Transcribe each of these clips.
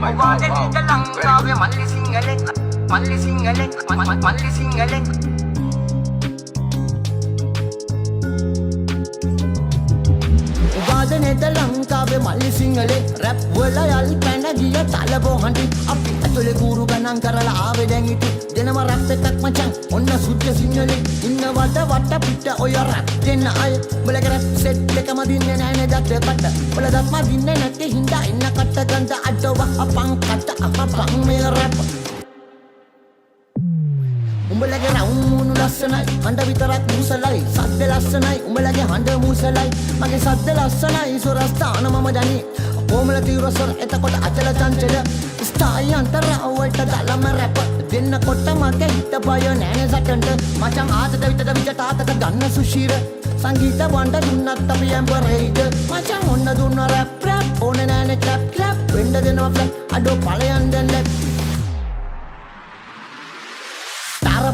ඔබට නිත ලංකාවේ මල්ලි සිංහලෙක් මල්ලි සිංහලෙක් මල්ලි සිංහලෙක් නෙද ලංකාවේ මල්ලි සිංහලේ රැප් වල යල් පැන ගිය තලබෝ හඬි අපි ඇතුලේ ගුරු ගණන් කරලා ආවේ දැන් ඉති දෙනම රැප් එකක් මචං ඔන්න සුද්ධ සිංහලේ ඉන්නවට වට පිට ඔය රැප් දෙන්න අය බලක රැප් සෙට් එකම දින්නේ නැහැ නේද කට වල දත්ම දින්නේ නැති හින්දා ඉන්න කට ගඳ අඩව අපං කට අපං මේ රැප් උඹලගේ රවුමුණු ලස්සනයි හඬ විතරක් මුසලයි සද්ද ලස්සනයි උඹලගේ හඬ මුසලයි මගේ සද්ද ලස්සනයි සොරස්ථාන මම දනි කොමල තිරසර එතකොට අචල චංචල ස්ටායි අන්තරවලට දාලම රැප් දෙන්නකොට මගේ හිත බය නෑනේ සටන්ට මචං ආතත විතද විජට ආතත ගන්න සුශීර සංගීත වණ්ඩ දුන්නත් අපි ඇම්බරේද මචං ඔන්න දුන්න රැප් රැප් ඕනේ නෑනේ ක්ලැප් ක්ලැප් වෙන්න දෙනවා ෆ්ලැප් අඩෝ පළයන් දැන් ලැප්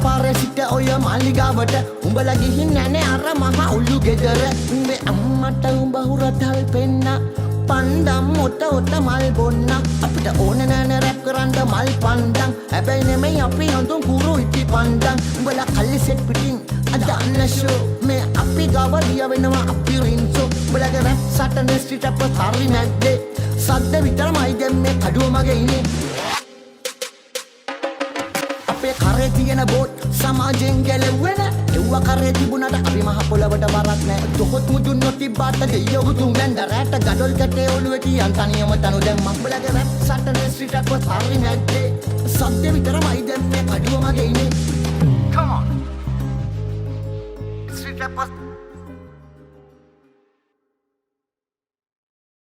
පාරේ සිට ඔය මාලිගාවට උඹලා ගිහින් නැනේ අර මහා උල්ලු ගෙදර උඹේ අම්මට උඹ හුරතල් පෙන්න පණ්ඩම් ඔත මල් බොන්න අපිට ඕන නෑනේ රැප් කරන්න මල් පණ්ඩම් හැබැයි නෙමෙයි අපි හඳුන් කුරු ඉති පණ්ඩම් උඹලා කල්ලි සෙට් පිටින් අදන්න ෂෝ මේ අපි ගාව ලිය වෙනවා අපි රින්සෝ උඹලාගේ රැප් සටනේ ස්ට්‍රීට් අප් හරි නැද්දේ සද්ද විතරමයි දැන් මේ කඩුව මගේ ඉන්නේ කරේ තියෙන බෝට් සමාජෙන් ගැලවෙන එව්ව කරේ තිබුණාට අපි මහ පොළවට වරක් නෑ තොහොත් මුදුන් නොතිබ්බාට දෙයියෝ තුන් නැන්ද රැට ගඩොල් කැටේ ඔළුවේ තියන් තනියම තනු දැන් මම්බලගේ රැප් සටනේ ස්ට්‍රීට් අප් හරි නැද්දේ සද්ද විතරමයි දැන් මේ කඩුව මගේ ඉන්නේ come on street rap